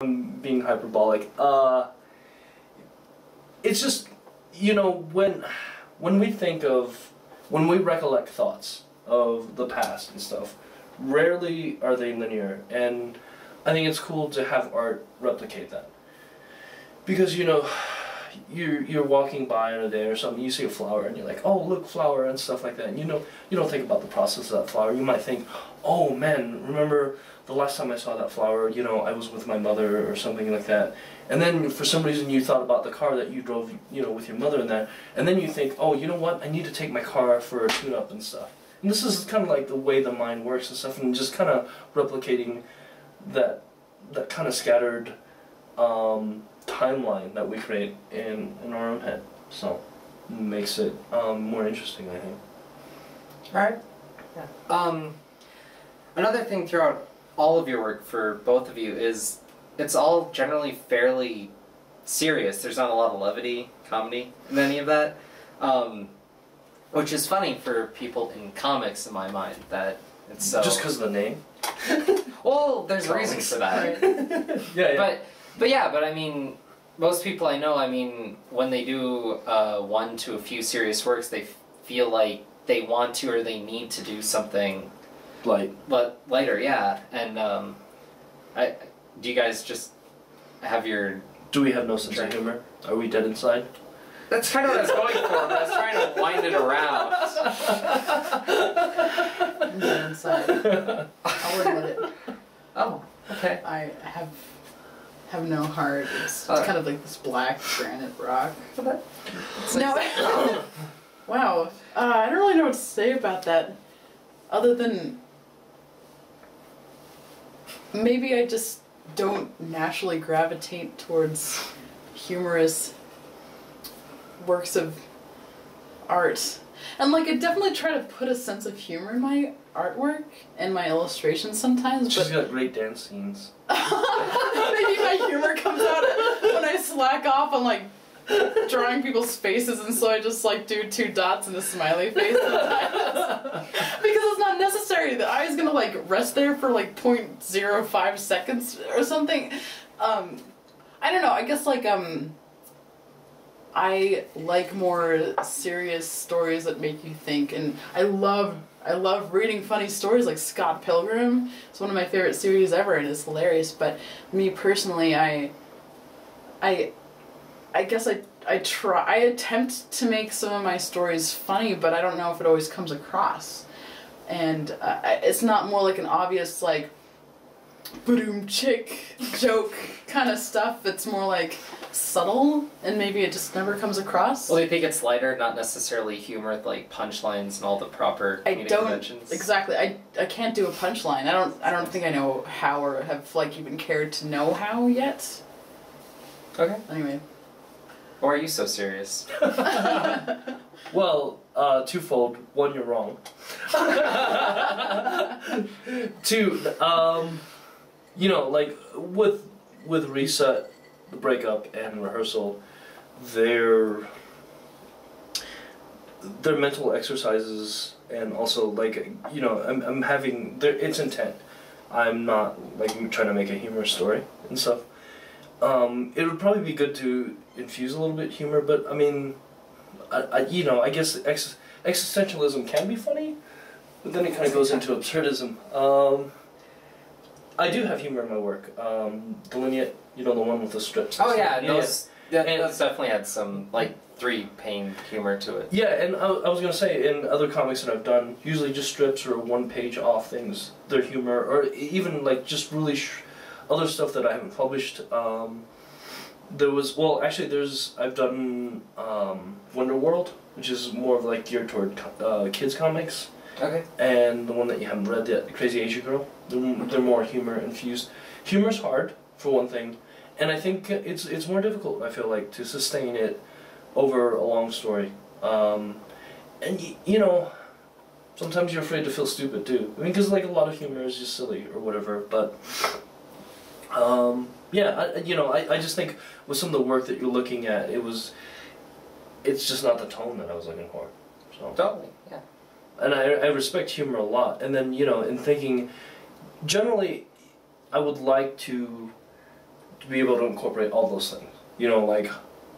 I'm being hyperbolic. It's just, you know, when we think of, when we recollect thoughts of the past and stuff, rarely are they linear, and I think it's cool to have art replicate that. Because, you know, you're walking by on a day or something, you see a flower and you're like, oh look, flower, and stuff like that, and you know, you don't think about the process of that flower. You might think, oh man, remember the last time I saw that flower, you know, I was with my mother or something like that. And then for some reason you thought about the car that you drove, you know, with your mother and that, and then you think, oh, you know what, I need to take my car for a tune-up and stuff. And this is kind of like the way the mind works and stuff, and just kind of replicating that kind of scattered timeline that we create in our own head. So makes it more interesting, I think. Right. Yeah. Another thing throughout all of your work for both of you is it's all generally fairly serious. There's not a lot of levity, comedy in any of that, which is funny for people in comics in my mind. That it's so just because of the name. Well, there's a reason for that. Right. Yeah. But I mean, most people I know, I mean, when they do one to a few serious works, they feel like they want to or they need to do something light. But lighter, yeah. And do you guys just have your... Do we have no sense of humor? Are we dead inside? That's kind of what I was going for, but I was trying to wind it around. I'm dead inside. I'll admit it. Oh, okay. I have no heart. It's kind of like this black granite rock. No. Wow. I don't really know what to say about that, other than maybe I just don't naturally gravitate towards humorous works of art. And like, I definitely try to put a sense of humor in my artwork and my illustrations sometimes. She's got great dance scenes. Maybe my humor comes out when I slack off on like drawing people's faces, and so I just like do 2 dots and a smiley face because it's not necessary. The eye is gonna like rest there for like 0.05 seconds or something. I don't know, I guess like I like more serious stories that make you think, and I love reading funny stories like Scott Pilgrim. It's one of my favorite series ever and it's hilarious. But me personally, I guess I attempt to make some of my stories funny, but I don't know if it always comes across. And it's not more like an obvious like boom chick joke kind of stuff. It's more like subtle, and maybe it just never comes across. Well, do you think it's lighter, not necessarily humor with like punchlines and all the proper comedic conventions? Exactly. I can't do a punchline. I don't think I know how, or have like even cared to know how yet. Okay. Anyway. Or are you so serious? Well, twofold. One, you're wrong. 2, you know, like with Reset, the breakup, and rehearsal, they're mental exercises, and also like, you know, I'm having it's intent. I'm not like trying to make a humorous story and stuff. It would probably be good to infuse a little bit humor, but I mean, you know, I guess existentialism can be funny, but then it kind of goes into absurdism. I do have humor in my work. Delineate, you know, the one with the strips. Oh yeah, those definitely had some like 3-pane humor to it. Yeah, and I was gonna say, in other comics that I've done, usually just strips or 1-page off things, their humor, or even like just really other stuff that I haven't published. There was, well, actually, I've done Wonder World, which is more of like geared toward kids comics. Okay. And the one that you haven't read yet, The Crazy Asian Girl, they're more humor infused. Humor's hard, for one thing, and I think it's more difficult, I feel like, to sustain it over a long story. And you know, sometimes you're afraid to feel stupid too. I mean, because like a lot of humor is just silly or whatever, but yeah, you know, I just think with some of the work that you're looking at, it's just not the tone that I was looking for. So. Totally, yeah. And I respect humor a lot. And then, you know, in thinking, generally, I would like to to be able to incorporate all those things. You know, like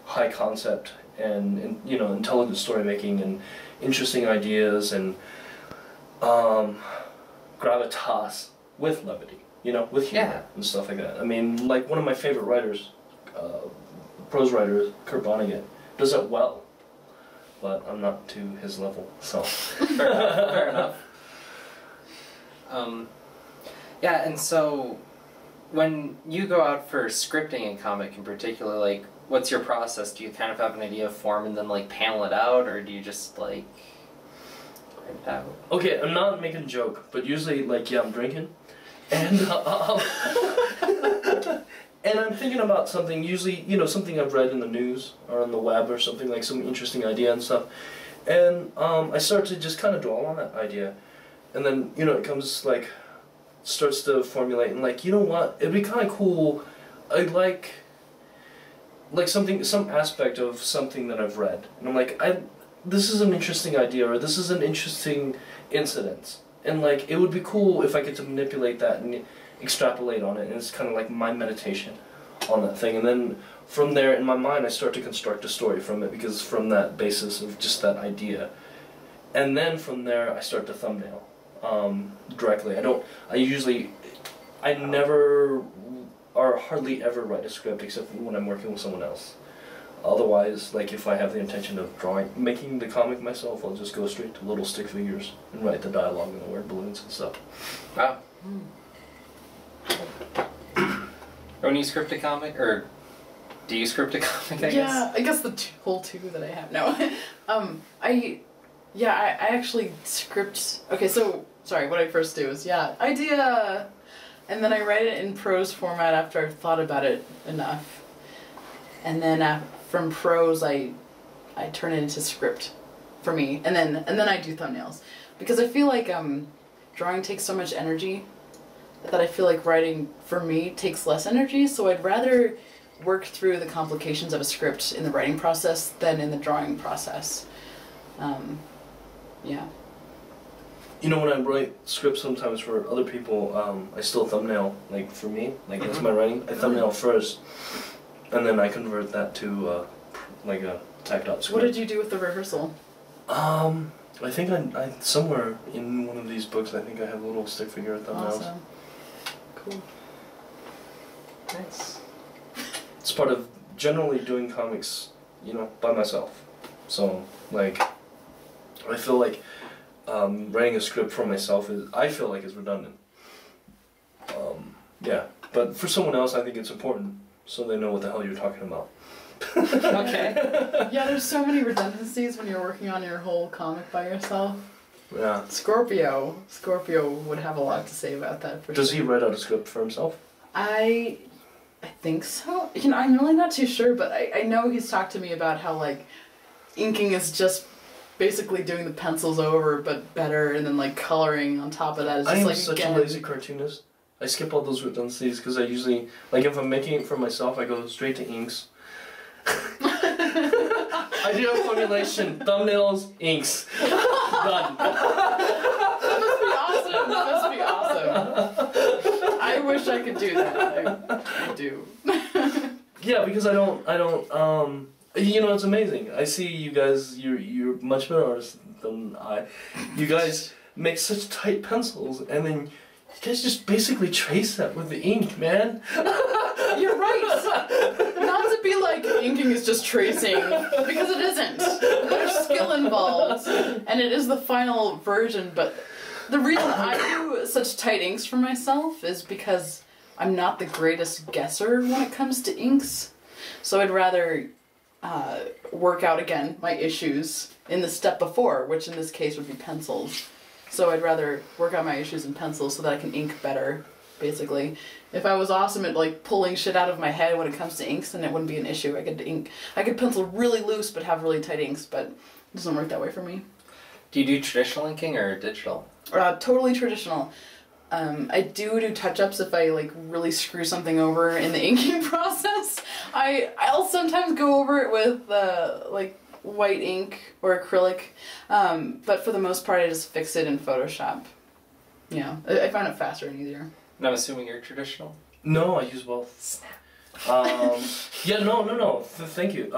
high concept and you know, intelligent story making and interesting ideas and gravitas with levity. You know, with humor and stuff like that. I mean, like one of my favorite writers, prose writer, Kurt Vonnegut, does that well. But I'm not to his level, so. Fair enough. Fair enough. Yeah, and so when you go out for scripting in comic in particular, like, what's your process? Do you kind of have an idea of form and then like panel it out, or do you just like write it out? Okay, I'm not making a joke, but usually, like, yeah, I'm drinking, and and I'm thinking about something. Usually, you know, something I've read in the news or on the web or something, like some interesting idea and stuff, and I start to just kind of dwell on that idea, and then, you know, it comes like starts to formulate and like, you know what, it'd be kind of cool. I'd like something, some aspect of something that I've read, and I'm like, this is an interesting idea, or this is an interesting incident, and like, it would be cool if I get to manipulate that and extrapolate on it, and it's kind of like my meditation on that thing, and then from there in my mind I start to construct a story from it, because from that basis of just that idea, and then from there I start to thumbnail directly. I never or hardly ever write a script except when I'm working with someone else. Otherwise, like, if I have the intention of making the comic myself, I'll just go straight to little stick figures and write the dialogue and the word balloons and stuff. Wow. When you script a comic, or do you script a comic, I guess? Yeah, I guess the whole two that I have. No. I actually script... Okay, so, sorry, what I first do is, idea... And then I write it in prose format after I've thought about it enough. And then from prose, I turn it into script for me. And then I do thumbnails. Because I feel like drawing takes so much energy that I feel like writing, for me, takes less energy. So I'd rather work through the complications of a script in the writing process than in the drawing process. Yeah. You know, when I write scripts sometimes for other people, I still thumbnail, like, for me, like, that's my writing. I thumbnail first, and then I convert that to, like, a typed out script. What did you do with the rehearsal? I think I somewhere in one of these books, I think I have a little stick figure thumbnails. Awesome. Cool. Nice. It's part of generally doing comics, you know, by myself. So, like, I feel like writing a script for myself is redundant. Yeah, but for someone else, I think it's important, so they know what the hell you're talking about. Okay. Yeah, there's so many redundancies when you're working on your whole comic by yourself. Yeah. Scorpio would have a lot to say about that for Does sure. he write out a script for himself? I think so. You know, I'm really not too sure, but I know he's talked to me about how, like, inking is just basically doing the pencils over, but better, and then, like, coloring on top of that is just, I am like, such a lazy cartoonist. I skip all those redundancies because I usually, like, if I'm making it for myself, I go straight to inks. Idea formulation, thumbnails, inks. Done. That must be awesome. I wish I could do that. I do. Yeah, because I don't, you know, it's amazing. I see you guys, you're much better artists than I. You guys make such tight pencils, and then you guys just basically trace that with the ink, man. You're right. Not to be like inking is just tracing, because it isn't. There's skill involved, and it is the final version, but the reason I do such tight inks for myself is because I'm not the greatest guesser when it comes to inks. So I'd rather work out, again, my issues in the step before, which in this case would be pencils. So I'd rather work out my issues in pencils so that I can ink better, basically. If I was awesome at, like, pulling shit out of my head when it comes to inks, then it wouldn't be an issue. I could pencil really loose but have really tight inks, but it doesn't work that way for me. Do you do traditional inking or digital? Totally traditional. I do touch-ups if I, like, really screw something over in the inking process. I'll sometimes go over it with, like, white ink or acrylic, but for the most part I just fix it in Photoshop. Yeah, I find it faster and easier. And I'm assuming you're traditional? No, I use both. Snap. Yeah, no. Thank you.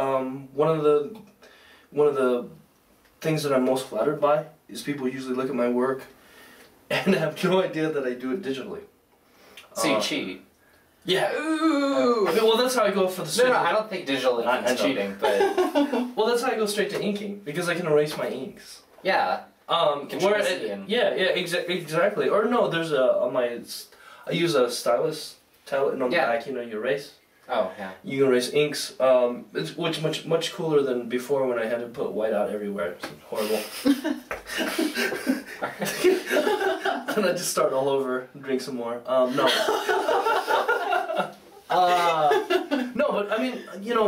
One of the things that I'm most flattered by is people usually look at my work and have no idea that I do it digitally. So you cheat. Yeah. Ooh. I mean, well, that's how I go for the. No, I don't think digital ink is cheating, but Well, that's how I go straight to inking because I can erase my inks. yeah. Exactly. Or no, there's I use a stylus tablet, and on the back, you erase. Oh yeah. You can erase inks, it's much cooler than before when I had to put white out everywhere. It's horrible. And I just start all over, drink some more. No. No, but I mean,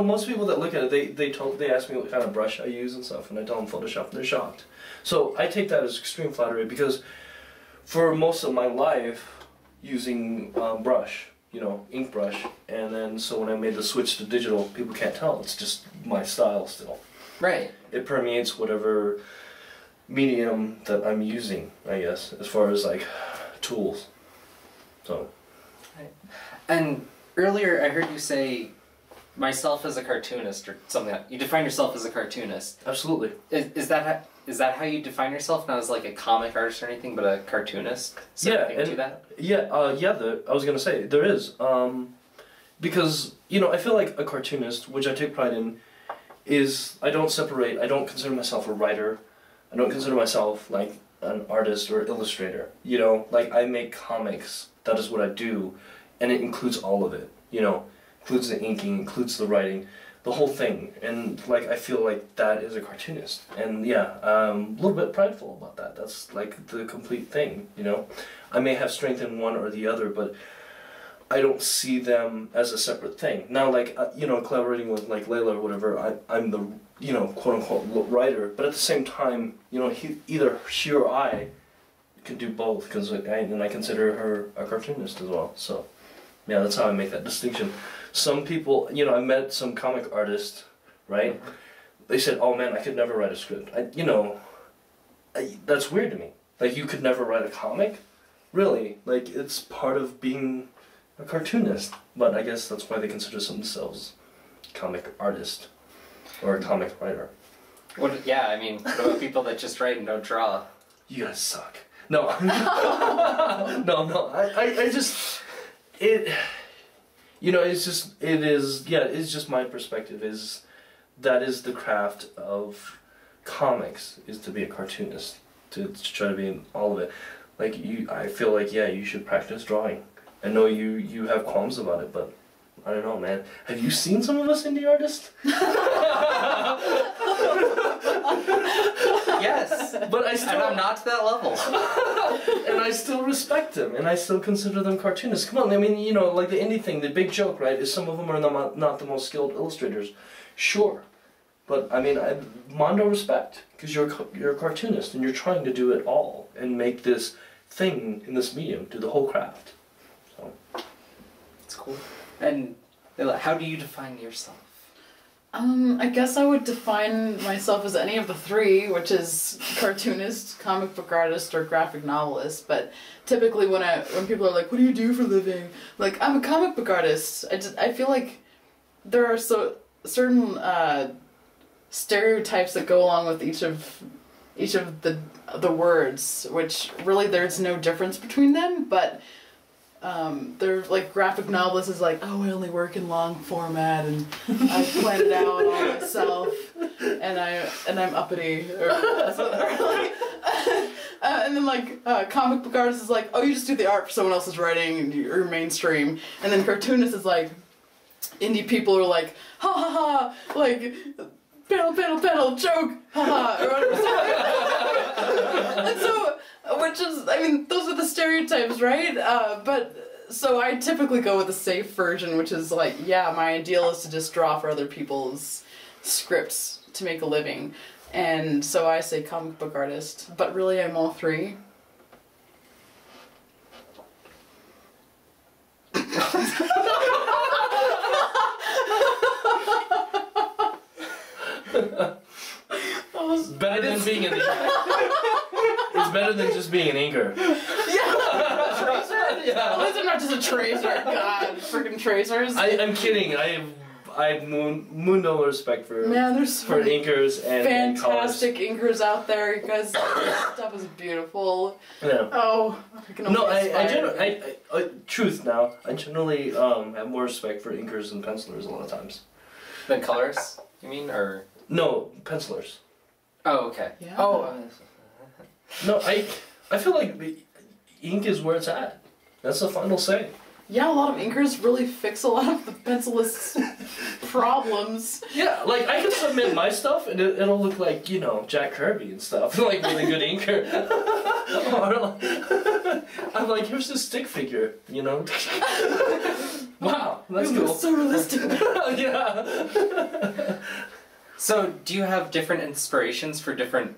most people that look at it, they ask me what kind of brush I use and stuff, and I tell them Photoshop, and they're shocked. So I take that as extreme flattery because for most of my life, using brush, ink brush, and then so when I made the switch to digital, people can't tell. It's just my style still. Right. It permeates whatever medium that I'm using, I guess, as far as like tools. So. Right. And earlier I heard you say myself as a cartoonist or something. You define yourself as a cartoonist. Absolutely. Is that how you define yourself? Not as like a comic artist or anything, but a cartoonist? I was gonna say there is, because I feel like a cartoonist, which I take pride in, is I don't consider myself a writer, I don't consider myself like an artist or illustrator. Like I make comics. That is what I do, and it includes all of it. Includes the inking, includes the writing. The whole thing, and like I feel like that is a cartoonist, and a little bit prideful about that. That's like the complete thing, I may have strength in one or the other, but I don't see them as a separate thing. Now, like collaborating with like Leila or whatever, I'm the quote unquote writer, but at the same time, either she or I can do both because I consider her a cartoonist as well. So, yeah, that's how I make that distinction. Some people, I met some comic artists, right? Mm-hmm. They said, "Oh man, I could never write a script." That's weird to me. Like, you could never write a comic? Really? Like, it's part of being a cartoonist. But I guess that's why they consider themselves comic artist or a comic writer. What about people that just write and don't draw? You guys suck. No. No. I just... it's just my perspective that is the craft of comics, is to be a cartoonist, to try to be in all of it. Like I feel like, you should practice drawing. I know you have qualms about it, but I don't know, man. Have you seen some of us indie artists? Yes, but I'm not to that level. And I still respect them, and I still consider them cartoonists. Come on, I mean, like the indie thing, the big joke, right, is some of them are not the most skilled illustrators. Sure. But, I mean, mondo respect, because you're a cartoonist, and you're trying to do it all, and make this thing in this medium, do the whole craft. So. It's cool. And how do you define yourself? I guess I would define myself as any of the three, which is cartoonist, comic book artist, or graphic novelist. But typically when people are like, "What do you do for a living?" Like, I'm a comic book artist. I feel like there are certain stereotypes that go along with each of the words, which really there's no difference between them, but they're like graphic novelist is like, "Oh, I only work in long format and I plan it out all myself and I'm uppity," and then like comic book artist is like, "Oh, you just do the art for someone else's writing and you're mainstream," and then cartoonist is like, indie people are like, "Ha ha ha," like, panel, joke, haha, or whatever. And so, those are the stereotypes, right? But, so I typically go with the safe version, which is like, my ideal is to just draw for other people's scripts to make a living. And so I say comic book artist, but really I'm all three. Better than being an inker. It's better than just being an inker. Yeah, Yeah. At least I'm not just a tracer. God, freaking tracers. I'm kidding. I have mundo respect for Man, there's so for many inkers and fantastic inkers out there. You guys, this stuff is beautiful. Yeah. Oh, I can only No, aspire. truth now. I generally have more respect for inkers than pencilers a lot of times. Than colorists, you mean, or? No, pencilers. Oh, okay. Yeah. Oh. No, I feel like the ink is where it's at. That's the final say. Yeah, a lot of inkers really fix a lot of the pencilless problems. Yeah, like I can submit my stuff and it'll look like, you know, Jack Kirby and stuff, like with a good inker. Or like, I'm like, here's this stick figure, you know? Wow, that's It cool. looks so realistic. Yeah. So, do you have different inspirations for different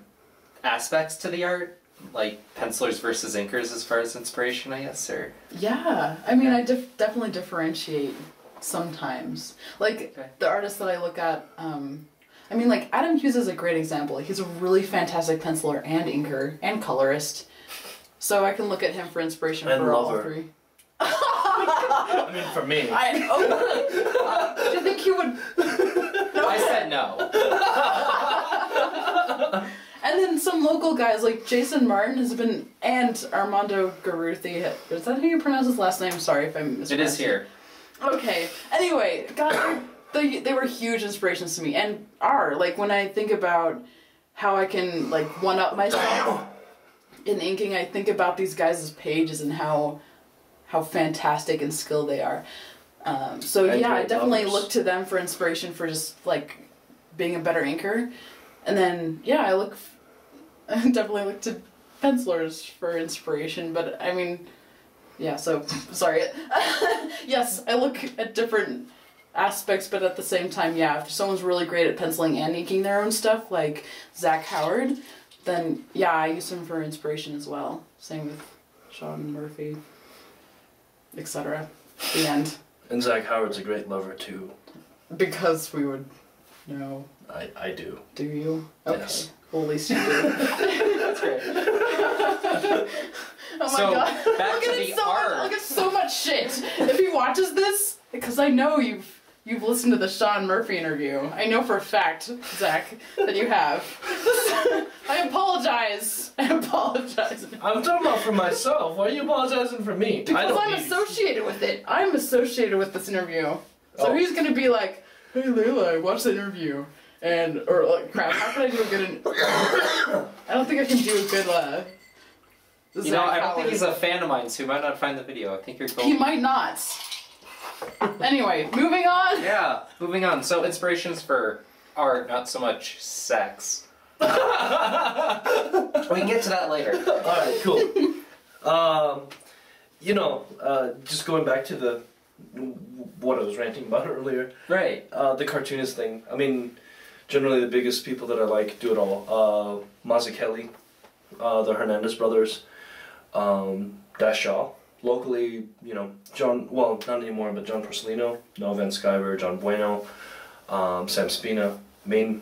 aspects to the art? Like pencilers versus inkers as far as inspiration, I guess, or? Yeah, I mean, I definitely differentiate sometimes. Like, Okay. the artists that I look at, I mean, like, Adam Hughes is a great example. He's a really fantastic penciler and inker and colorist. So I can look at him for inspiration And for all lover. three. I mean, for me. Do you think he would... I said no. And then some local guys like Jason Martin has been, and Armando Garuthi. Is that how you pronounce his last name? Sorry if I mispronounced It is here. Okay. Anyway, God, they were huge inspirations to me, and are. Like, when I think about how I can, like, one-up myself in inking, I think about these guys' pages and how fantastic and skilled they are. So And yeah, I great definitely lovers. look to them for inspiration for just, like, being a better inker. And then, yeah, I definitely look to pencilers for inspiration, but I mean, yeah, so, sorry. Yes, I look at different aspects, but at the same time, yeah, if someone's really great at penciling and inking their own stuff, like Zach Howard, then yeah, I use him for inspiration as well. Same with Sean Murphy, etc. The end. And Zach Howard's a great lover too. Because we would know. I do. Do you? Okay. Yes. Well, at least you do. That's great. Oh my So, god. back I'll to get the in so art. Much, I'll get so much shit if he watches this, because I know you've listened to the Sean Murphy interview. I know for a fact, Zach, that you have. I apologize. I'm talking about for myself. Why are you apologizing for me? I Because don't I'm need- associated with it. I'm associated with this interview. So Oh. he's gonna be like, hey Leila, I watched the interview. And, or like, crap, how can I do a good, I don't think I can do a good, You know, I don't Howard. think he's a fan of mine, so you might not find the video. I think you're cool. He might not. Anyway, moving on. Yeah, moving on. So, inspirations for art, not so much sex. We can get to that later. Alright, cool. Just going back to what I was ranting about earlier, Right. the cartoonist thing. I mean, generally the biggest people that I like do it all. Mazzucchelli, the Hernandez brothers, Dash Shaw. Locally, John, well, not anymore, but John Porcelino, Noah Van Sciver, John Bueno, Sam Spina. I mean,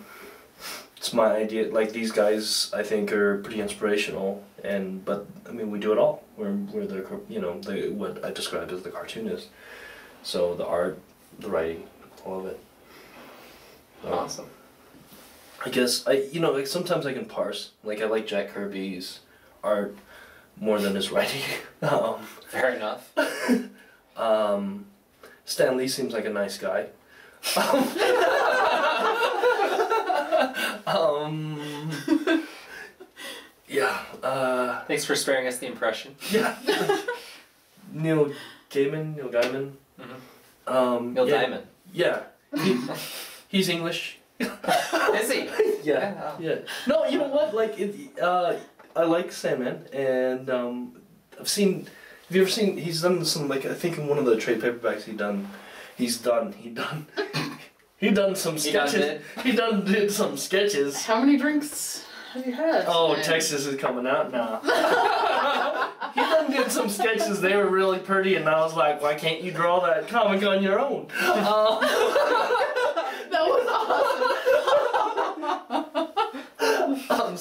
it's my idea. Like, these guys, I think, are pretty inspirational. But I mean, we do it all. We're the what I describe as the cartoonist. So the art, the writing, all of it. Awesome. I guess like sometimes I can parse. Like, I like Jack Kirby's art more than his writing. Fair enough. Stan Lee seems like a nice guy. Yeah. Thanks for sparing us the impression. Yeah. Neil Gaiman. Mm-hmm. Neil yeah, Diamond. Yeah. He's English. Is he? Yeah. Yeah. No, you know what? Like, I like Sandman, and I've seen. Have you ever seen? He's done some, like, I think in one of the trade paperbacks he done some sketches. Did some sketches. How many drinks have you had? Oh, today? Texas is coming out now. He did some sketches. They were really pretty, and I was like, why can't you draw that comic on your own? That was awesome.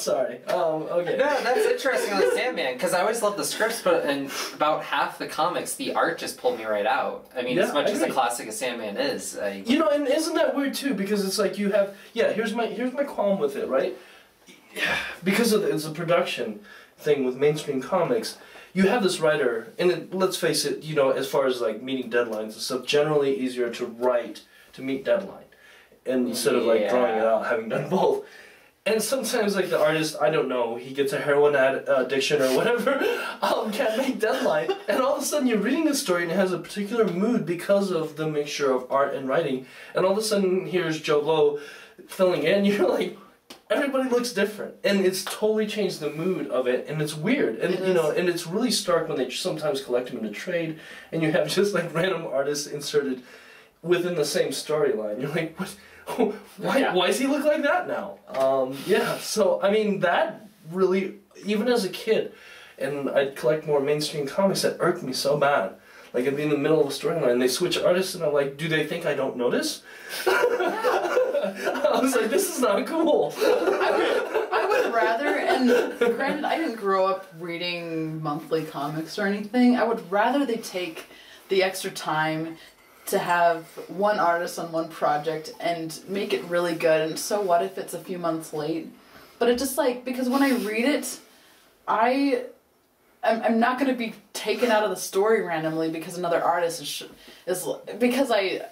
sorry. Okay. No, that's interesting on the Sandman, because I always loved the scripts, but in about half the comics, the art just pulled me right out. I mean, Yeah, as much I as the agree. classic of Sandman is, You know, and isn't that weird too? Because it's like you have, here's my qualm with it, right? Because of it's a production thing with mainstream comics, you have this writer, and let's face it, you know, as far as like meeting deadlines and stuff, generally easier to write to meet deadline, and instead of like drawing it out, having done both. And sometimes, like, the artist, I don't know, he gets a heroin addiction or whatever, can't make deadline. And all of a sudden you're reading a story and it has a particular mood because of the mixture of art and writing. And all of a sudden here's Joe Blow filling in, you're like, everybody looks different. And it's totally changed the mood of it, and it's weird. And, you know, and it's really stark when they sometimes collect them in a trade, and you have just, like, random artists inserted within the same storyline. You're like, what? Why does he look like that now? So, I mean, that really, even as a kid, and I'd collect more mainstream comics, that irked me so bad. Like, I'd be in the middle of a storyline, and they switch artists, and I'm like, do they think I don't notice? I was like, this is not cool. I would rather, and granted, I didn't grow up reading monthly comics or anything, I would rather they take the extra time to have one artist on one project and make it really good, and so what if it's a few months late? But it just like, because when I read it, I'm not going to be taken out of the story randomly because another artist is because I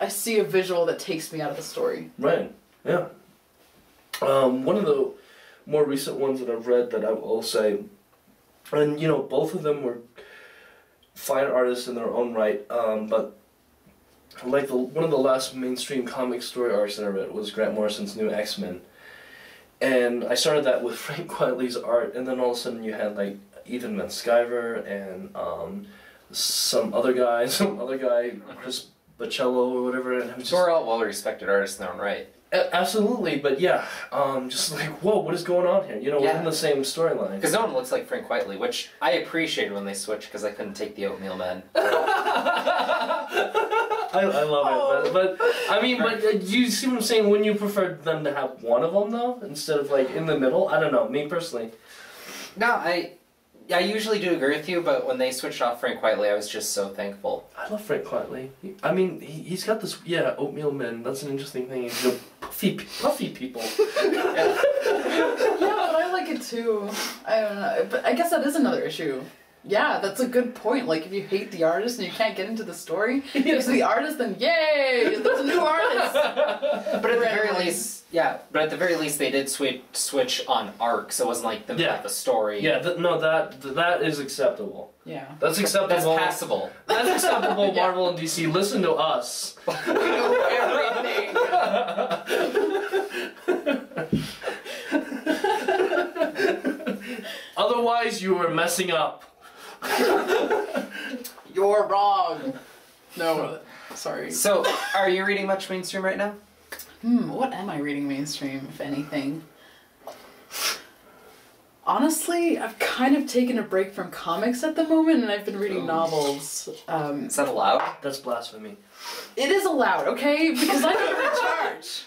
see a visual that takes me out of the story. Right, yeah. One of the more recent ones that I've read that I will say, and you know, both of them were fine artists in their own right, but like one of the last mainstream comic story arcs that I read was Grant Morrison's New X-Men. And I started that with Frank Quitely's art, and then all of a sudden you had like Ethan Van Sciver and some other guy, Chris Bocello or whatever. And I'm just, we're all well-respected artists in their own right. Absolutely, but yeah, just like, whoa, what is going on here? You know, within the same storyline. Because no one looks like Frank Quitely, which I appreciated when they switched because I couldn't take the Oatmeal Men. I love it, but I mean, but you see what I'm saying? Wouldn't you prefer them to have one of them though, instead of like in the middle? I don't know, me personally. No, I usually do agree with you, but when they switched off Frank Quitely, I was just so thankful. I love Frank Quitely. I mean, he's got this, Oatmeal Men, that's an interesting thing. He's puffy people. Yeah, but I like it too. I don't know, but I guess that is another issue. Yeah, that's a good point. Like, if you hate the artist and you can't get into the story, fix the artist, then yay, there's a new artist. But at the very least, they did switch on arc, so it wasn't like them about the story. Yeah, that is acceptable. Yeah. That's acceptable. That's passable. That's acceptable, Marvel and DC. Listen to us. We know everything. Otherwise, you are messing up. You're wrong. No, sorry. So, are you reading much mainstream right now? What am I reading mainstream, if anything? Honestly, I've kind of taken a break from comics at the moment, and I've been reading novels. Is that allowed? That's blasphemy. It is allowed, okay? Because I need to recharge.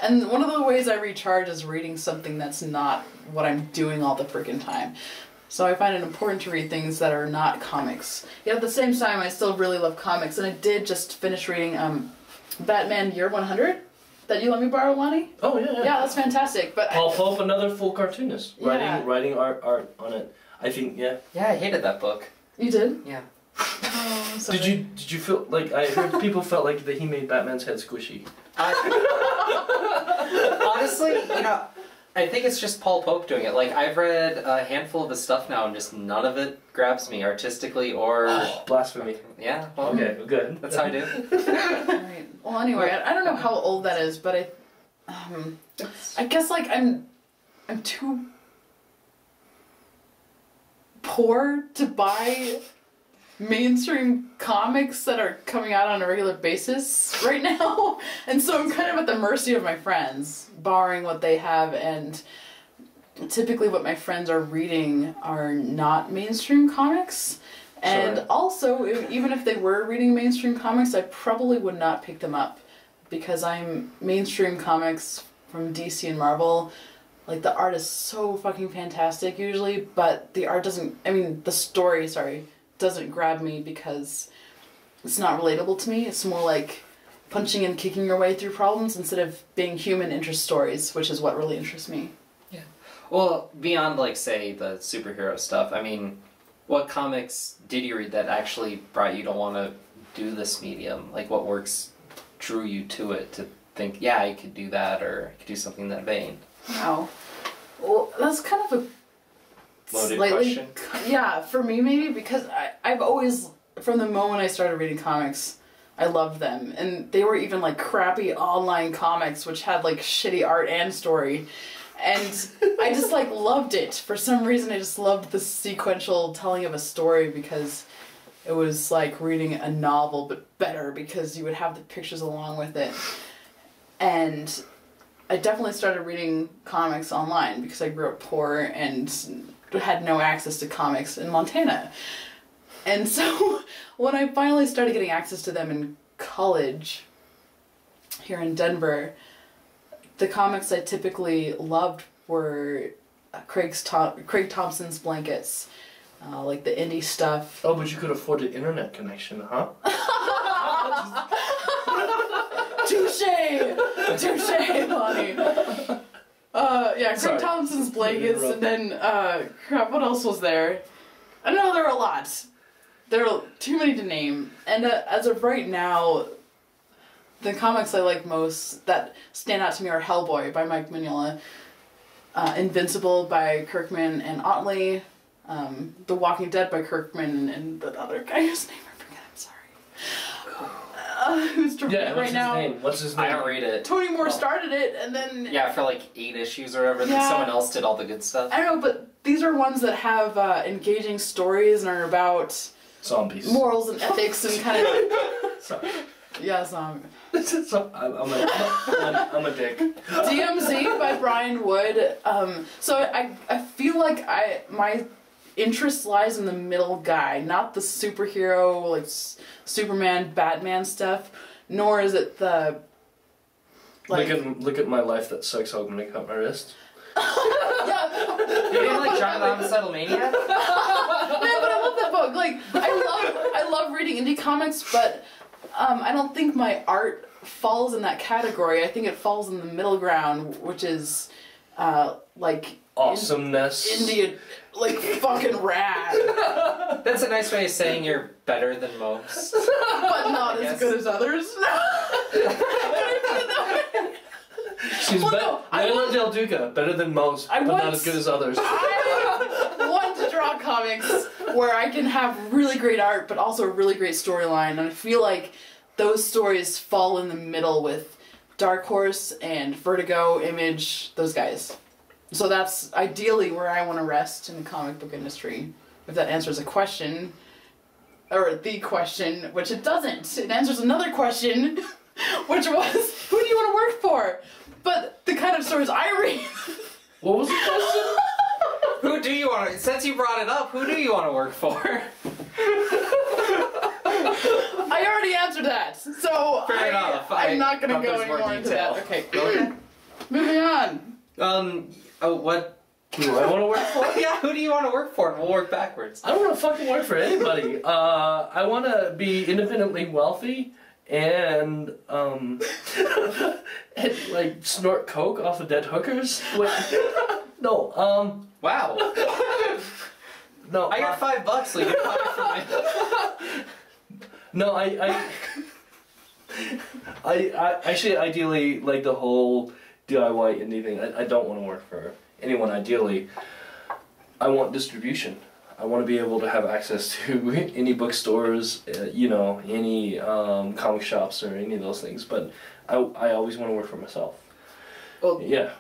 And one of the ways I recharge is reading something that's not what I'm doing all the freaking time. So I find it important to read things that are not comics. Yet at the same time, I still really love comics, and I did just finish reading Batman Year 100 that you let me borrow, Lonnie. Oh yeah. Yeah, that's fantastic. But Paul Pope, another full cartoonist, Yeah. writing art on it. I think Yeah, I hated that book. You did? Yeah. Oh, I'm sorry. Did you feel like I heard people felt like that he made Batman's head squishy? Honestly, you know, I think it's just Paul Pope doing it. Like, I've read a handful of his stuff now, and just none of it grabs me artistically or... Blasphemy. Yeah, well, Okay, good. that's how I do. Right. Well, anyway, I don't know how old that is, but I guess like I'm too poor to buy mainstream comics that are coming out on a regular basis right now, and so I'm kind of at the mercy of my friends, borrowing what they have, and typically what my friends are reading are not mainstream comics. And also, even if they were reading mainstream comics, I probably would not pick them up, because mainstream comics from DC and Marvel like the art is so fucking fantastic usually, but the art doesn't, I mean the story, sorry, doesn't grab me because it's not relatable to me. It's more like punching and kicking your way through problems instead of being human interest stories, which is what really interests me. Yeah. Well, beyond, like, say, the superhero stuff, I mean, what comics did you read that actually brought you to want to do this medium? Like, what works drew you to it to think, yeah, I could do that, or I could do something in that vein? Wow. Well, that's kind of a Loaded slightly, question. yeah, for me maybe, because I've always, from the moment I started reading comics, I loved them. And they were even like crappy online comics, which had like shitty art and story. And I just like loved it. For some reason I just loved the sequential telling of a story because it was like reading a novel, but better because you would have the pictures along with it. And I definitely started reading comics online because I grew up poor and had no access to comics in Montana. And so when I finally started getting access to them in college here in Denver, the comics I typically loved were Craig Thompson's Blankets, like the indie stuff. Oh, but you could afford an internet connection, huh? Touche, Lonnie. Yeah, Craig Thompson's Blankets, and then, crap, what else was there? I don't know, there were a lot. There are too many to name. And as of right now, the comics I like most that stand out to me are Hellboy by Mike Mignola, Invincible by Kirkman and Otley, The Walking Dead by Kirkman and the other guy whose name I forget, I'm sorry. Who's directing it right now? What's his name? I don't read it. Tony Moore started it, and then... Yeah, for like 8 issues or whatever, then Yeah. someone else did all the good stuff. I don't know, but these are ones that have engaging stories and are about... Zombies. morals and ethics and kind of... Sorry. Yeah, zombie. I'm a dick. DMZ by Brian Wood. So I feel like my interest lies in the middle guy, not the superhero, like Superman, Batman stuff, nor is it the... Like, Look at my life that sucks. I'm gonna cut my wrist. yeah. You didn't like John the Homicidal Maniac? Man, but I love that book. Like, I love reading indie comics, but I don't think my art falls in that category. I think it falls in the middle ground, which is like awesomeness. India, like fucking rad, That's a nice way of saying you're better than most. but not as good as others. She's Leila Del Duca, better than most, but not as good as others. I want to draw comics where I can have really great art, but also a really great storyline, and I feel like those stories fall in the middle with Dark Horse and Vertigo, Image, those guys. So that's ideally where I want to rest in the comic book industry. If that answers a question, or the question, which it doesn't. It answers another question, which was, who do you want to work for? But the kind of stories I read... What was the question? Who do you want to... Since you brought it up, who do you want to work for? I already answered that, so Fair enough. I'm not going thought to go there was more anymore into detail. that. Okay. Moving on. What... Who I want to work for? Yeah, who do you want to work for? And we'll work backwards. I don't want to fucking work for anybody. I want to be independently wealthy and and like snort coke off of dead hookers. Wait, no. Wow. No. I got $5, so you can buy it from me. No, I actually ideally like the whole DIY indie thing. I don't want to work for anyone ideally. I want distribution. I want to be able to have access to any bookstores, any comic shops or any of those things. But I always want to work for myself. Well, yeah.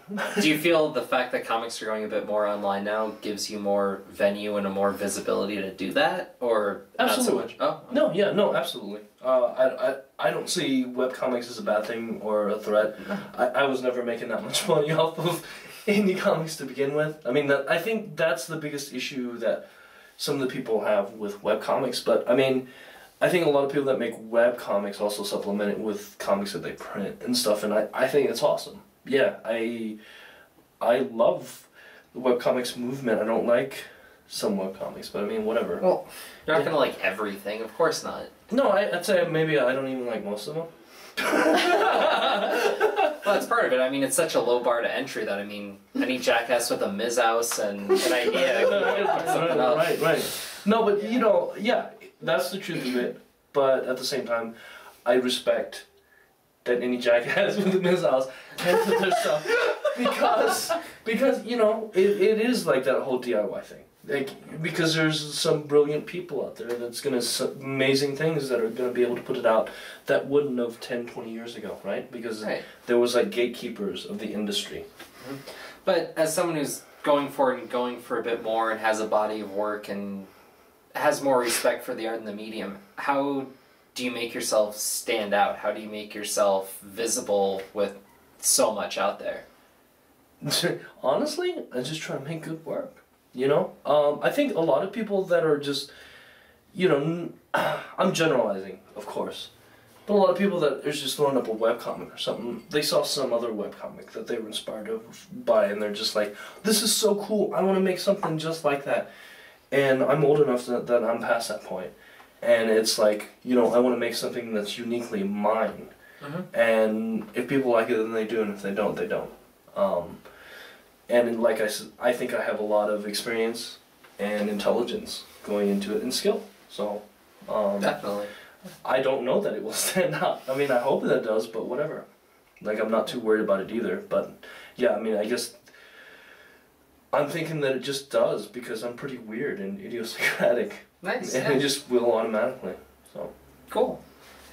Do you feel the fact that comics are going a bit more online now gives you more venue and a more visibility to do that, or Absolutely. not so much? Oh, No, yeah, no, absolutely. I don't see webcomics as a bad thing or a threat. I was never making that much money off of indie comics to begin with. I mean, I think that's the biggest issue that some of the people have with webcomics. But I mean, I think a lot of people that make webcomics also supplement it with comics that they print and stuff, and I think it's awesome. Yeah, I I love the webcomics movement. I don't like some webcomics, but I mean, whatever. Well, you're not gonna like everything, of course not. No, I'd say maybe I don't even like most of them. Well, that's part of it. I mean, it's such a low bar to entry that, I mean, any jackass with a Mizhouse and an idea can fuck something up. Right. No, but you know, yeah, that's the truth of it. But at the same time, I respect that any jackass with a Mizhouse can put their stuff because you know it is like that whole DIY thing. Like, because there's some brilliant people out there that's gonna amazing things that are gonna be able to put it out that wouldn't have 10, 20 years ago, right? Because there was like gatekeepers of the industry. Mm-hmm. But as someone who's going for it and going for a bit more and has a body of work and has more respect for the art and the medium, how do you make yourself stand out? How do you make yourself visible with so much out there? Honestly, I just try to make good work. You know, I think a lot of people that are just, you know, I'm generalizing, of course, but a lot of people that is just throwing up a webcomic or something, they saw some other webcomic that they were inspired by, and they're just like, this is so cool, I want to make something just like that. And I'm old enough that I'm past that point. And it's like, you know, I want to make something that's uniquely mine. Mm-hmm. And if people like it, then they do, and if they don't, they don't. And like I said, I think I have a lot of experience and intelligence going into it and skill. So, definitely. I don't know that it will stand out. I mean, I hope that it does, but whatever. Like, I'm not too worried about it either. But, yeah, I mean, I guess I'm thinking that it just does because I'm pretty weird and idiosyncratic. Nice. And it just will automatically. So. Cool.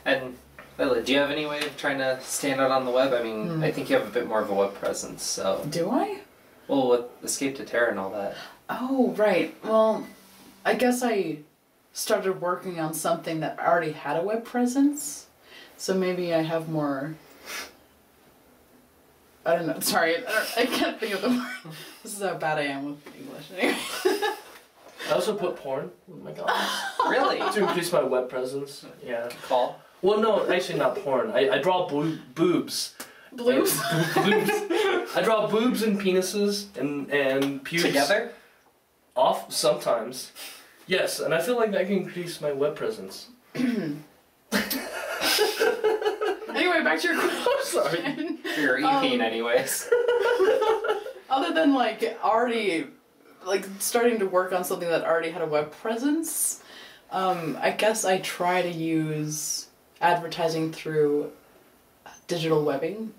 And Leila, do you have any way of trying to stand out on the web? I mean, I think you have a bit more of a web presence, so... Do I? Well, with Escape to Terra and all that. Oh, right. Well, I guess I started working on something that already had a web presence, so maybe I have more... I don't know. Sorry, I can't think of the word. This is how bad I am with English. Anyway. I also put porn with my comics. Really? To increase my web presence. Yeah. Call? Well, no, actually not porn. I draw boobs. Boobs? Boobs. I draw boobs and penises and pubes. Together? Off sometimes. Yes, and I feel like that can increase my web presence. Anyway, back to your question. Sorry. You're EP anyways. Other than like already like starting to work on something that already had a web presence, I guess I try to use advertising through digital webbing.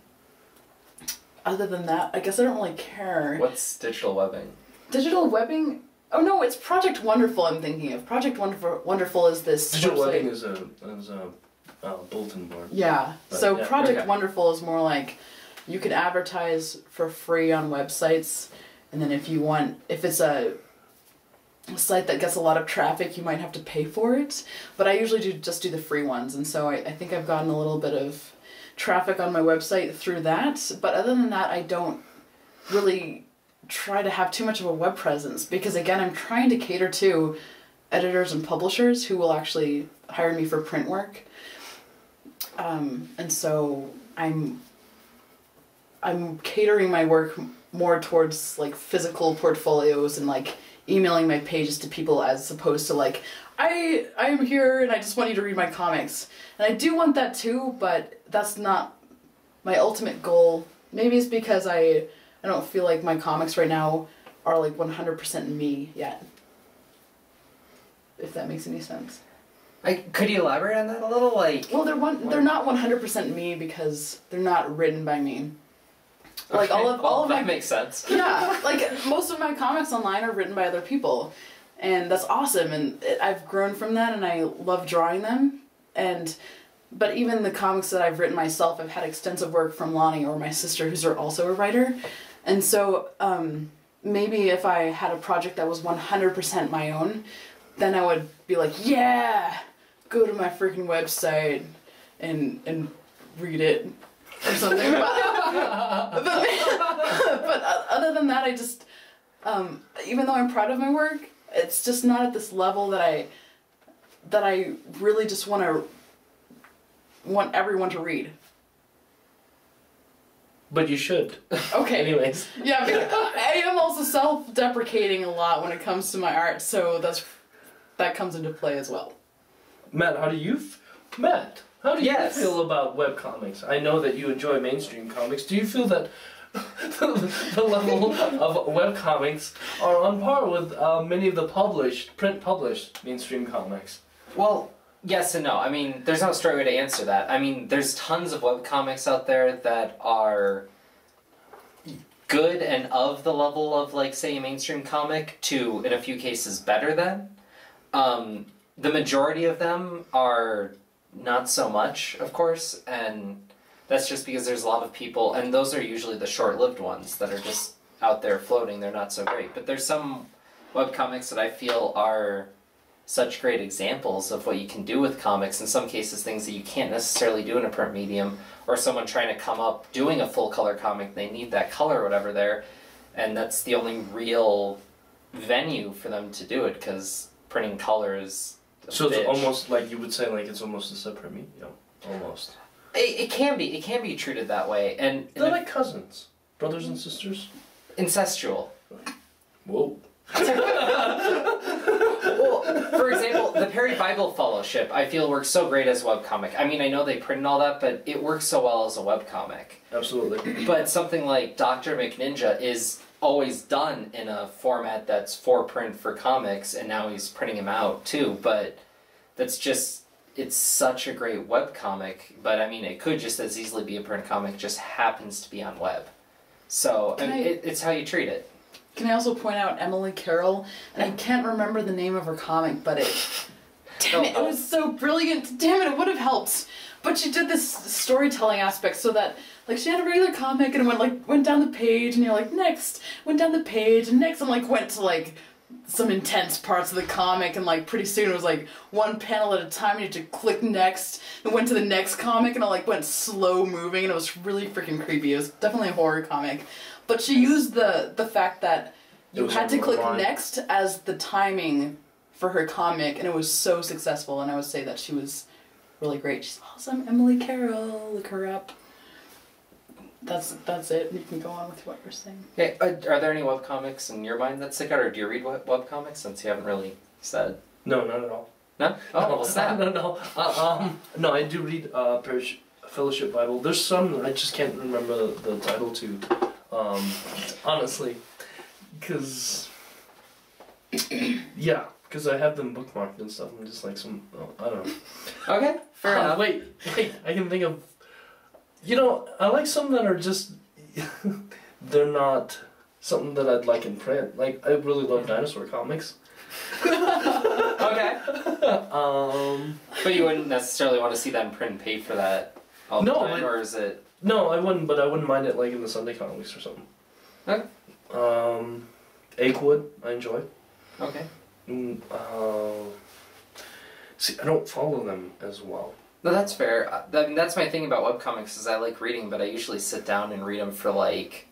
Other than that, I guess I don't really care. What's digital webbing? Digital webbing? Oh no, it's Project Wonderful I'm thinking of. Project Wonderful is this digital website. webbing is a bulletin board. Yeah. But, so yeah. Project Wonderful is more like you can advertise for free on websites, and then if it's a site that gets a lot of traffic, you might have to pay for it. But I usually just do the free ones, and so I think I've gotten a little bit of traffic on my website through that. But other than that, I don't really try to have too much of a web presence because, again, I'm trying to cater to editors and publishers who will actually hire me for print work. And so I'm catering my work more towards like physical portfolios and like emailing my pages to people as opposed to like I am here and I just want you to read my comics. And I do want that too, but that's not my ultimate goal. Maybe it's because I don't feel like my comics right now are like 100% me yet. If that makes any sense. Could you elaborate on that a little? Like, well, they're not 100% me because they're not written by me. Like okay, all of that my makes sense. Yeah, like most of my comics online are written by other people, and that's awesome. And I've grown from that, and I love drawing them. But even the comics that I've written myself, I've had extensive work from Lonnie or my sister, who's also a writer. And so maybe if I had a project that was 100% my own, then I would be like, yeah, go to my freaking website and read it or something. But other than that, I just, even though I'm proud of my work, it's just not at this level that I really just want everyone to read. But you should. Okay. Anyways. Yeah, because I am also self-deprecating a lot when it comes to my art, so that comes into play as well. Matt, how do you Yes. feel about webcomics? I know that you enjoy mainstream comics. Do you feel that the level of webcomics are on par with many of the print-published mainstream comics? Well, yes and no. I mean, there's no straight way to answer that. I mean, there's tons of webcomics out there that are good and of the level of, like, say, a mainstream comic to, in a few cases, better than. The majority of them are not so much, of course, and that's just because there's a lot of people, and those are usually the short-lived ones that are just out there floating. They're not so great. But there's some webcomics that I feel are such great examples of what you can do with comics, in some cases things that you can't necessarily do in a print medium, or someone trying to come up doing a full color comic, they need that color or whatever there, and that's the only real venue for them to do it, because printing color is So it's bitch. almost like you would say, like it's almost a separate medium, almost. It can be treated that way, and They're like cousins, brothers and sisters. incestual. Whoa. Well, for example, the Perry Bible Fellowship, I feel works so great as a webcomic. I mean, I know they print and all that, but it works so well as a webcomic. Absolutely. But something like Dr. McNinja is always done in a format that's for print for comics, and now he's printing them out too, but that's just, it's such a great webcomic, but I mean, it could just as easily be a print comic, just happens to be on web. So, I mean, it's how you treat it. Can I also point out Emily Carroll? And I can't remember the name of her comic, but damn it, it was so brilliant. Damn it, it would have helped. But she did this storytelling aspect so that, like, she had a regular comic and went down the page, and you're like, next, went down the page, and next, and like went to like some intense parts of the comic, and like pretty soon it was like one panel at a time, and you had to click next, and went to the next comic, and it like went slow moving, and it was really freaking creepy. It was definitely a horror comic. But she used the fact that you had to click next as the timing for her comic, and it was so successful, and I would say that she was really great. She's awesome. Emily Carroll, look her up. That's it. You can go on with what you're saying. Okay, are there any webcomics in your mind that stick out, or do you read webcomics, since you haven't really said? No, not at all. No? Oh, well, snap. No. No, I do read Parish Fellowship Bible. There's some I just can't remember the title to. Honestly, because I have them bookmarked and stuff. I'm just like I don't know. Okay, fair enough. Wait, I can think of. I like some that are just. They're not something that I'd like in print. Like I really love dinosaur comics. Okay. But you wouldn't necessarily want to see that in print and pay for that all the time, or is it? No, I wouldn't, but I wouldn't mind it like in the Sunday comics or something. Okay. Achewood, I enjoy. Okay. See, I don't follow them as well. No, that's fair. I mean, that's my thing about webcomics is I like reading, but I usually sit down and read them for like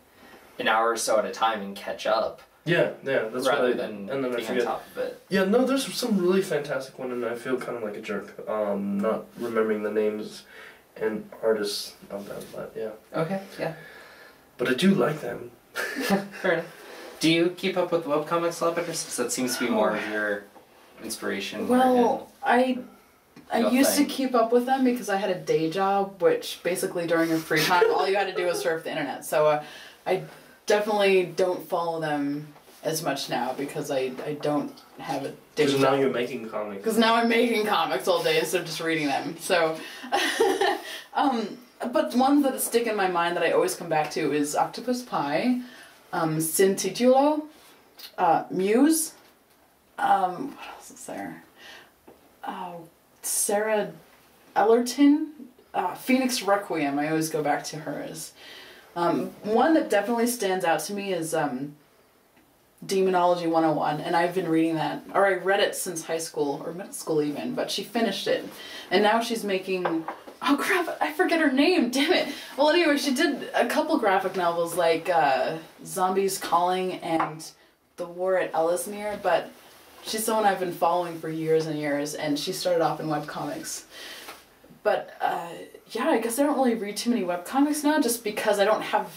an hour or so at a time and catch up. Yeah, that's rather what than and then being I forget. on top of it. Yeah, no, there's some really fantastic one, and I feel kind of like a jerk, not remembering the names and artists of them, but yeah. Okay, yeah. But I do like them. Fair enough. Do you keep up with webcomics a lot better? Because that seems to be more of your inspiration. Well, I used to thing. keep up with them because I had a day job, which basically during your free time, all you had to do was surf the internet. So I definitely don't follow them as much now because I don't have a day job. Because now you're making comics. Because now I'm making comics all day instead of just reading them. So, but one that stick in my mind that I always come back to is Octopus Pie, Sin Titulo, Muse, what else is there? Sarah Ellerton, Phoenix Requiem. I always go back to her as one that definitely stands out to me is Demonology 101, and I've been reading that, or I read it since high school, or middle school even, but she finished it, and now she's making, oh crap, I forget her name, damn it. Well anyway, she did a couple graphic novels like Zombies Calling and The War at Ellesmere, but she's someone I've been following for years and years, and she started off in webcomics. But yeah, I guess I don't really read too many webcomics now, just because I don't have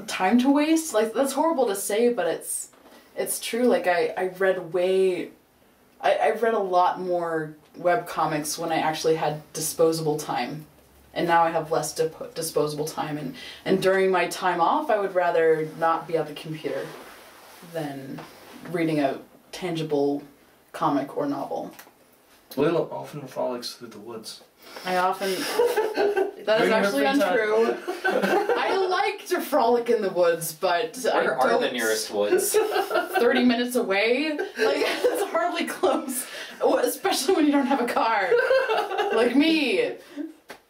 time to waste. Like, that's horrible to say, but it's true. Like, I read I read a lot more webcomics when I actually had disposable time. And now I have less disposable time. And during my time off, I would rather not be at the computer than reading a tangible comic or novel. Leila often frolics through the woods. I often... That is actually untrue. I like to frolic in the woods, but Where are the nearest woods? 30 minutes away? Like, it's hardly close. Especially when you don't have a car. Like me.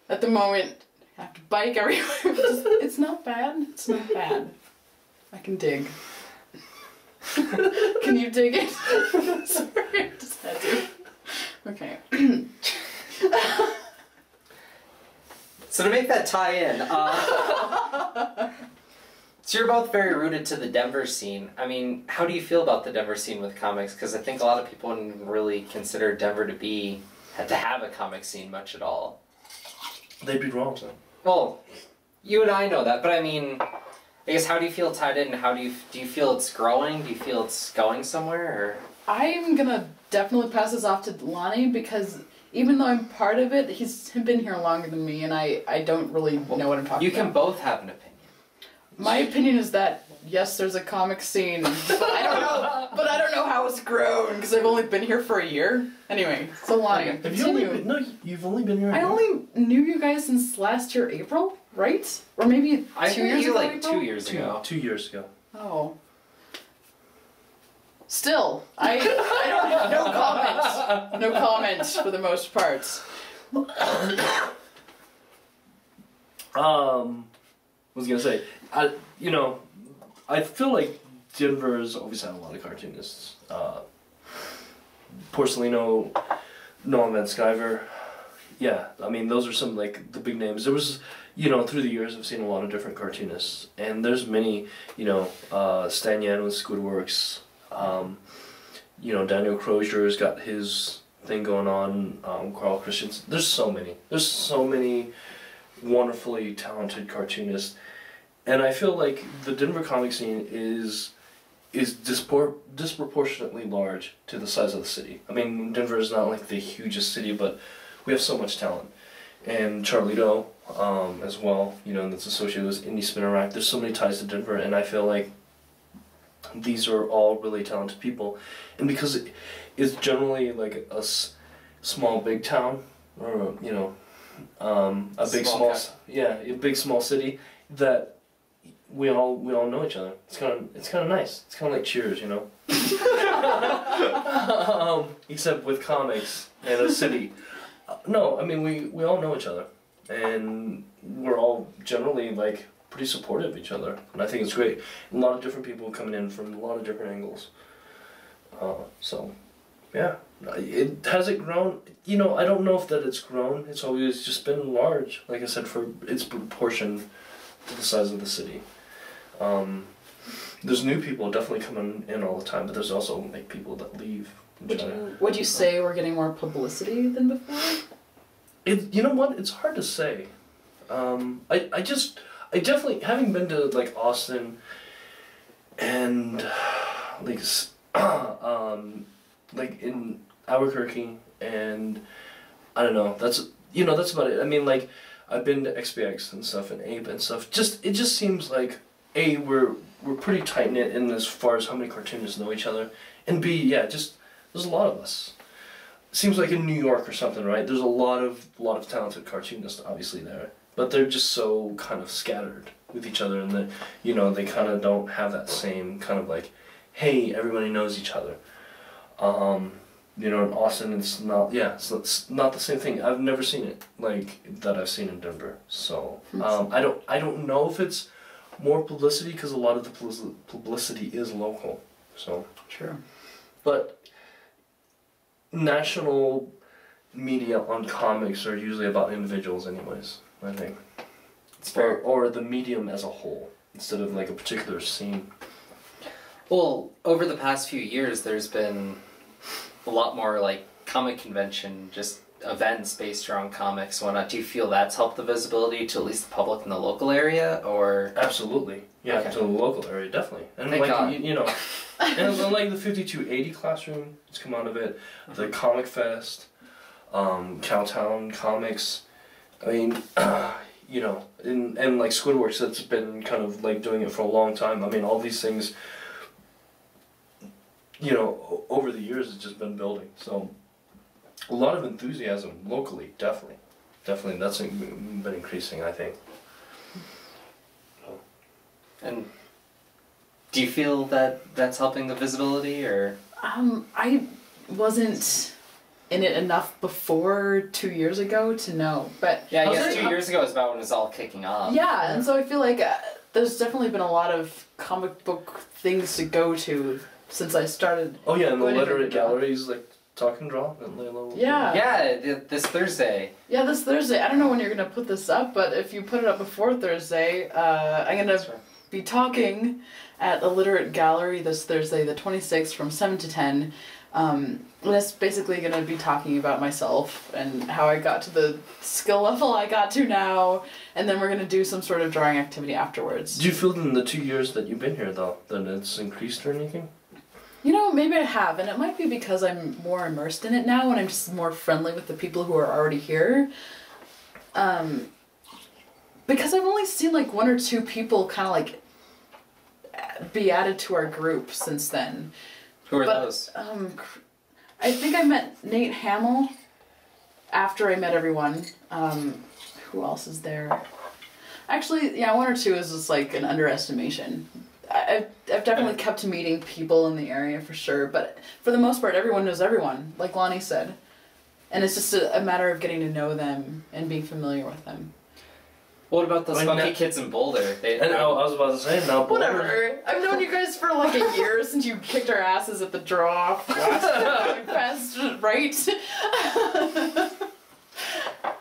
At the moment, I have to bike everywhere. It's not bad. It's not bad. I can dig. Can you dig it? Sorry, I just had to. Okay. So to make that tie in, so you're both very rooted to the Denver scene. I mean, how do you feel about the Denver scene with comics? Because I think a lot of people wouldn't really consider Denver to have a comic scene much at all. They'd be wrong, so. Well, you and I know that, but I mean, I guess how do you feel tied in? How do you feel it's growing? Do you feel it's going somewhere? Or? I'm gonna definitely pass this off to Lonnie, because even though I'm part of it, he's been here longer than me, and I don't really know what I'm talking about. You can both have an opinion. My opinion is that yes, there's a comic scene, but I don't know. But I don't know how it's grown because I've only been here for a year. Anyway, so Lonnie, Have you only been, no, you've only been here. I only knew you guys since last year, April, right? Or maybe 2 years ago. Like April? 2 years ago. 2 years ago. Oh. Still, I don't no comment. No comment for the most part. Was gonna say, I feel like Denver's always had a lot of cartoonists. Porcelino, Noam Van Sciver. Yeah, I mean, those are some, like, the big names. There was, through the years, I've seen a lot of different cartoonists. And there's many, Stan Yan with Squidworks. Daniel Crozier's got his thing going on. Carl Christensen. There's so many. There's so many wonderfully talented cartoonists. And I feel like the Denver comic scene is disproportionately large to the size of the city. I mean, Denver is not like the hugest city, but we have so much talent. And Charlito, as well, that's associated with Indie Spinner Rack. There's so many ties to Denver, and I feel like these are all really talented people. And because it's generally like a small big town, or a big small city, that we all know each other. It's kind of nice. It's kind of like Cheers, except with comics and a city. No, I mean we all know each other, and we're all generally like pretty supportive of each other, and I think it's great. A lot of different people coming in from a lot of different angles. So, yeah, has it grown? I don't know if that it's grown. It's always just been large, like I said, for its proportion to the size of the city. There's new people definitely coming in all the time, but there's also like people that leave. Would you say we're getting more publicity than before? You know what? It's hard to say. I definitely, having been to like Austin and like in Albuquerque, and I don't know. That's about it. I mean, like I've been to XBX and stuff and Ape and stuff. It just seems like we're pretty tight knit in as far as how many cartoonists know each other, and B, yeah, just there's a lot of us. Seems like in New York or something, right? There's a lot of talented cartoonists obviously there, but they're just so kind of scattered with each other, and they kind of don't have that same kind of like, hey, everybody knows each other. In Austin, it's not the same thing. I've never seen it like that I've seen in Denver. So I don't know if it's more publicity, because a lot of the publicity is local. So True. But national media on comics are usually about individuals anyways, I think. It's fair. Or the medium as a whole, instead of like a particular scene. Well, over the past few years, there's been a lot more like comic convention just events based around comics and whatnot. Do you feel that's helped the visibility to at least the public in the local area, or? Absolutely. Yeah, Okay. to the local area, definitely. And Thank like God. you know, and like the 5280 classroom has come out of it, the Comic Fest, Cowtown Comics. I mean, you know, and like Squidworks, that's been kind of like doing it for a long time. I mean, all these things, you know, over the years it's just been building. So a lot of enthusiasm locally, definitely. Definitely, that's been increasing, I think. And do you feel that that's helping the visibility, or? I wasn't in it enough before 2 years ago to know, but Yeah, I I'll guess say- 2 years ago is about when it was all kicking off. Yeah, and so I feel like there's definitely been a lot of comic book things to go to since I started. Oh yeah, and the Going into literate the draw. galleries like Talk and Draw and Leila. Yeah. Yeah, this Thursday. Yeah, this Thursday. I don't know when you're gonna put this up, but if you put it up before Thursday, I'm gonna That's right. be talking at the Literate Gallery this Thursday, the 26th, from 7 to 10. And it's basically going to be talking about myself and how I got to the skill level I got to now, and then we're going to do some sort of drawing activity afterwards. Do you feel in the 2 years that you've been here though that it's increased or anything? You know, maybe I have, and it might be because I'm more immersed in it now and I'm just more friendly with the people who are already here. Because I've only seen like one or two people kind of like be added to our group since then. Who are But, those? I think I met Nate Hamill after I met everyone. Who else is there? Actually, yeah, one or two is just like an underestimation. I've definitely kept meeting people in the area for sure, but for the most part, everyone knows everyone, like Lonnie said. And it's just a matter of getting to know them and being familiar with them. What about those I funky know- kids in Boulder? And I was about to say now. Whatever. I've known you guys for like a year since you kicked our asses at the draw fest, right? It's a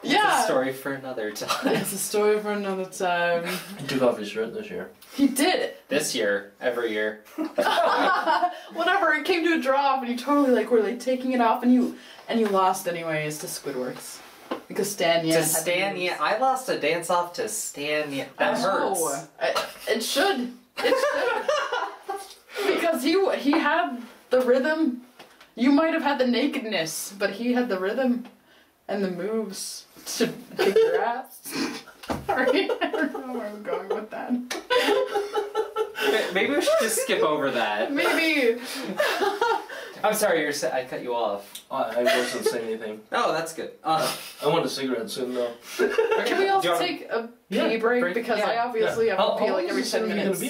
Yeah. story for another time. It's a story for another time. He took off his shirt this year. He did. This year, every year. Whenever it came to a draw, and you totally like were like taking it off, and you lost anyways to Squidworks because Stan Yan. To Stan Yan. I lost a dance off to Stan Yan. That hurts. It should. It should. Because he had the rhythm. You might have had the nakedness, but he had the rhythm and the moves to kick your ass. Sorry, I don't know where I'm going with that. Maybe we should just skip over that. Maybe. I'm sorry, I cut you off. I wasn't saying anything. Oh, that's good. I want a cigarette soon though. Can we Do you also wanna- take a pee Yeah, break? break. Because Yeah. I obviously have to pee like every 10 How long is this minutes. gonna be?